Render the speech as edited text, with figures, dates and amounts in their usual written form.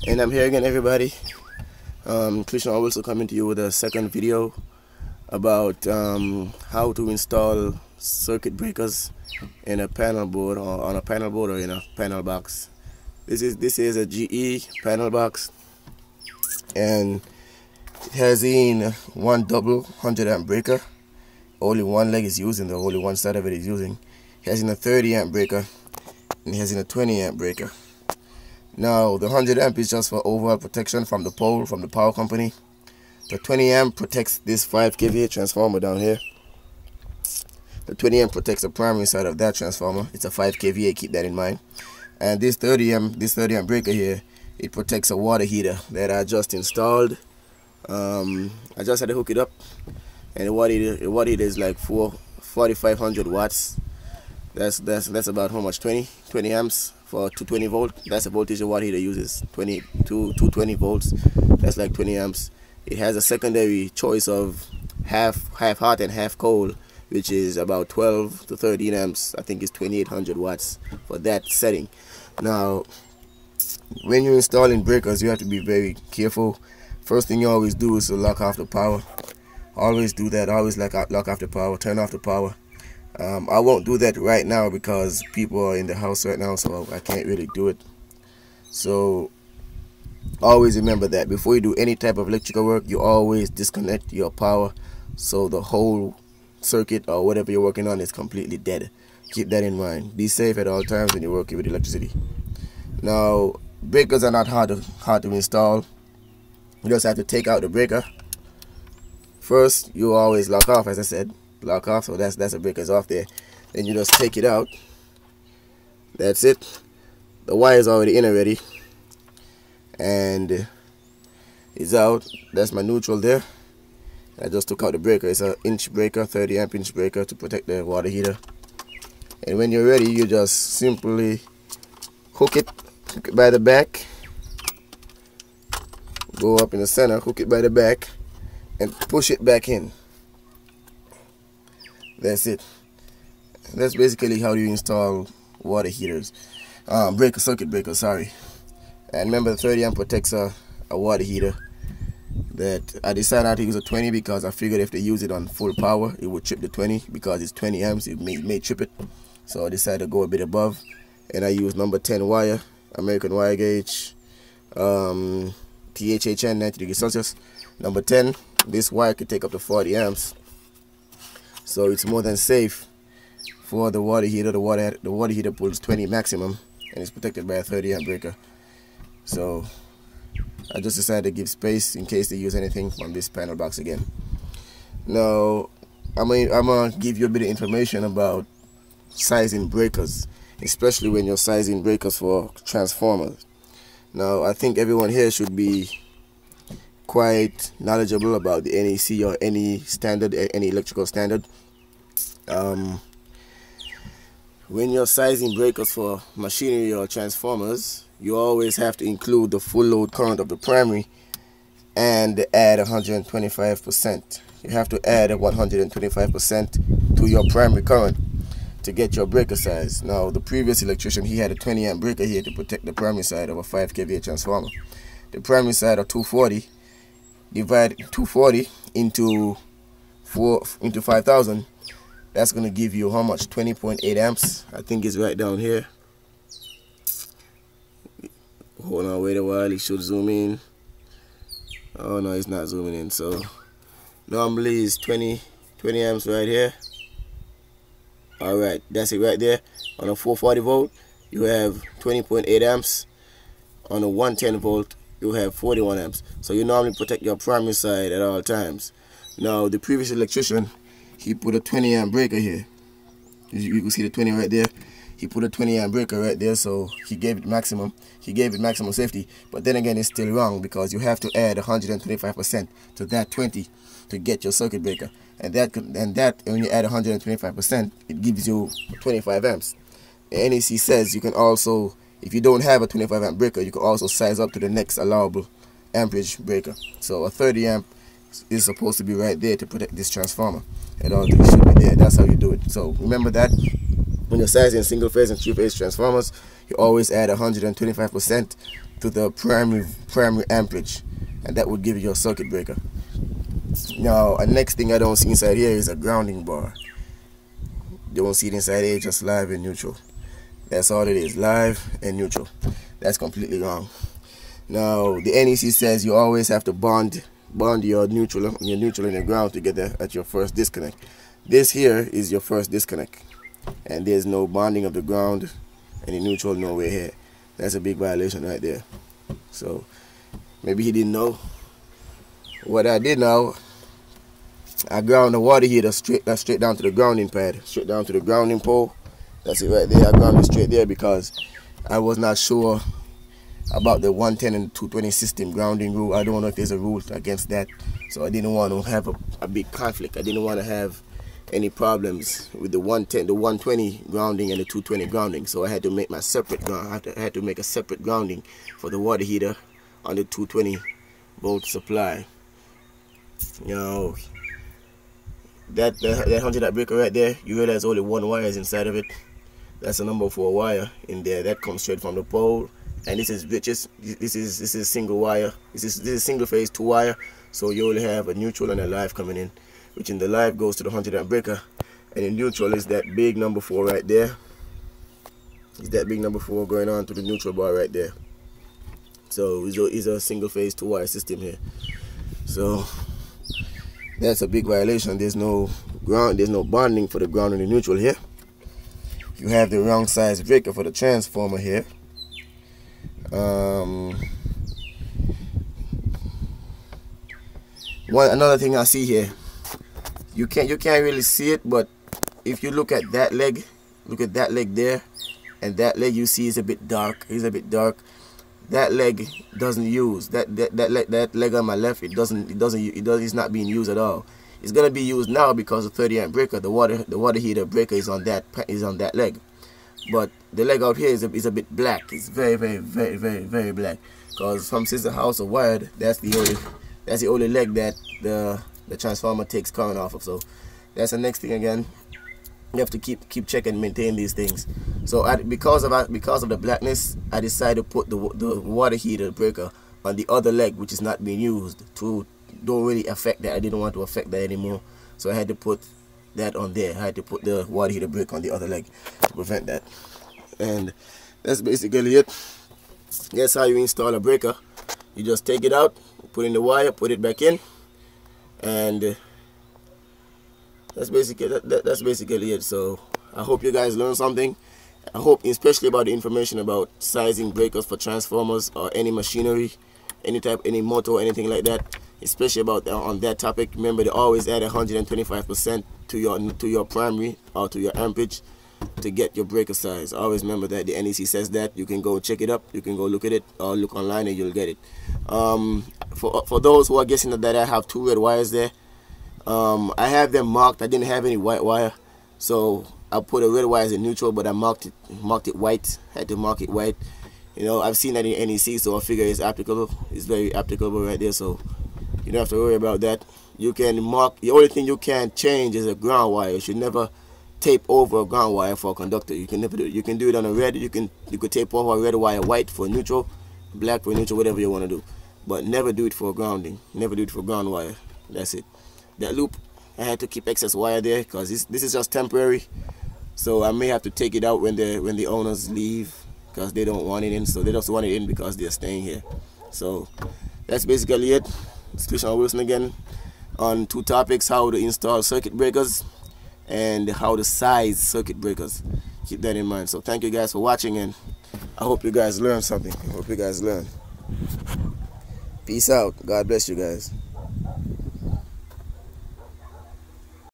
And I'm here again, everybody. Krishna also coming to you with a second video about how to install circuit breakers in a panel board, or on a panel board, or in a panel box. This is a GE panel box, and it has in one double 100 amp breaker. Only one leg is using, the only one side of it is using. It has in a 30 amp breaker, and it has in a 20 amp breaker. Now the 100 amp is just for overall protection from the pole, from the power company. The 20 amp protects this 5 kVA transformer down here. The 20 amp protects the primary side of that transformer. It's a 5 kVA, keep that in mind. And this 30 amp breaker here, it protects a water heater that I just installed. I just had to hook it up, and the water heater is like 4,500 watts. That's about how much? 20 amps for 220 volt. That's the voltage the water heater uses. 220 volts. That's like 20 amps. It has a secondary choice of half hot and half cold, which is about 12 to 13 amps. I think it's 2,800 watts for that setting. Now, when you're installing breakers, you have to be very careful. First thing you always do is to lock off the power. Always do that. Always lock off the power. Turn off the power. I won't do that right now because people are in the house right now, so I can't really do it. So always remember that before you do any type of electrical work, you always disconnect your power so the whole circuit or whatever you're working on is completely dead. Keep that in mind. Be safe at all times when you're working with electricity. Now, breakers are not hard to install. You just have to take out the breaker. First, you always lock off, as I said. Lock off, so that's the breakers off there. Then you just take it out. That's it. The wire is already in already, and it's out. That's my neutral there. I just took out the breaker. It's an inch breaker, 30 amp inch breaker to protect the water heater. And when you're ready, you just simply hook it by the back. Go up in the center, hook it by the back, and push it back in. That's it. That's basically how you install water heaters. Circuit breaker, sorry. And remember, the 30 amp protects a water heater. That I decided not to use a 20 because I figured if they use it on full power, it would trip the 20. Because it's 20 amps, it may trip it. So I decided to go a bit above, and I used number 10 wire, American wire gauge, THHN 90 degrees Celsius. Number 10. This wire could take up to 40 amps. So it's more than safe for the water heater. The water heater pulls 20 maximum, and it's protected by a 30 amp breaker. So I just decided to give space in case they use anything from this panel box again. Now I'm gonna give you a bit of information about sizing breakers, especially when you're sizing breakers for transformers. Now, I think everyone here should be quite knowledgeable about the NEC or any standard, any electrical standard. When you're sizing breakers for machinery or transformers, you always have to include the full load current of the primary and add 125%. You have to add 125% to your primary current to get your breaker size. Now, the previous electrician, he had a 20 amp breaker here to protect the primary side of a 5 kVA transformer. The primary side of 240, divide 240 into 5,000. That's going to give you how much? 20.8 amps. I think it's right down here. Hold on, wait a while. It should zoom in. Oh no, it's not zooming in. So normally it's 20 amps right here. Alright, that's it right there. On a 440 volt, you have 20.8 amps. On a 110 volt, you have 41 amps. So you normally protect your primary side at all times. Now, the previous electrician, he put a 20 amp breaker here. You can see the 20 right there. He put a 20 amp breaker right there, so he gave it maximum. He gave it maximum safety. But then again, it's still wrong because you have to add 125% to that 20 to get your circuit breaker. And that when you add 125%, it gives you 25 amps. The NEC says you can also, if you don't have a 25 amp breaker, you can also size up to the next allowable amperage breaker. So a 30 amp is supposed to be right there to protect this transformer. And all things should be there. That's how you do it. So remember that when you're sizing single phase and three phase transformers, you always add 125% to the primary amperage, and that would give you your circuit breaker. Now, the next thing I don't see inside here is a grounding bar. You don't see it inside here, just live and neutral. That's all it is, live and neutral. That's completely wrong. Now, the NEC says you always have to bond your neutral and your ground together at your first disconnect. This here is your first disconnect, and there's no bonding of the ground and the neutral nowhere here. That's a big violation right there. So maybe he didn't know. What I did now, I ground the water heater straight down to the grounding pad, straight down to the grounding pole. That's it right there. I grounded straight there because I was not sure about the 110 and 220 system grounding rule. I don't know if there's a rule against that, so I didn't want to have a big conflict. I didn't want to have any problems with the 110, the 120 grounding and the 220 grounding. So I had to make my separate ground. I had to make a separate grounding for the water heater on the 220 volt supply. You know, that 100 breaker right there, you realize only one wire is inside of it. That's a number 4 wire in there that comes straight from the pole. And this is single wire. This is single phase 2 wire. So you only have a neutral and a live coming in, which in the live goes to the 100 amp breaker, and the neutral is that big number 4 right there. It's that big number 4 going on to the neutral bar right there. So it's a single phase 2 wire system here. So that's a big violation. There's no ground, there's no bonding for the ground and the neutral here. You have the wrong size breaker for the transformer here. Another thing I see here, you can't really see it, but if you look at that leg, there, and that leg you see is a bit dark. It's a bit dark. That leg doesn't use that leg on my left. It's not being used at all. It's gonna be used now because the 30 amp breaker, the water heater breaker is on that leg. But the leg out here is a bit black. It's very black. Because from Sister House of Wired, that's the only leg that the transformer takes current off of. So that's the next thing again. You have to keep checking and maintain these things. So because of the blackness, I decided to put the water heater breaker on the other leg, which is not being used, to don't really affect that. I didn't want to affect that anymore, so I had to put that on there. I had to put the water heater breaker on the other leg to prevent that. And that's basically it. That's how you install a breaker. You just take it out, put in the wire, put it back in, and that's basically it. So I hope you guys learned something. I hope, especially about the information about sizing breakers for transformers or any machinery, any motor, anything like that. Especially about on that topic. Remember, they always add 125% to your primary or to your amperage to get your breaker size. Always remember that. The NEC says that. You can go check it up. You can go look at it or look online and you'll get it. For those who are guessing that I have 2 red wires there, I have them marked. I didn't have any white wire, so I put a red wire as a neutral, but I marked it white. Had to mark it white. You know, I've seen that in NEC, so I figure it's applicable. It's very applicable right there, so you don't have to worry about that. You can mark. The only thing you can change is a ground wire. You should never tape over a ground wire for a conductor. You can never do it. You can do it on a red. You could tape over a red wire white for neutral, black for neutral, whatever you want to do. But never do it for grounding. Never do it for ground wire. That's it. That loop, I had to keep excess wire there because this is just temporary. So I may have to take it out when the owners leave because they don't want it in. So they just want it in because they're staying here. So that's basically it. It's Christian Wilson again on 2 topics: how to install circuit breakers and how to size circuit breakers. Keep that in mind. So thank you guys for watching, and I hope you guys learned something. I hope you guys learned. Peace out. God bless you guys.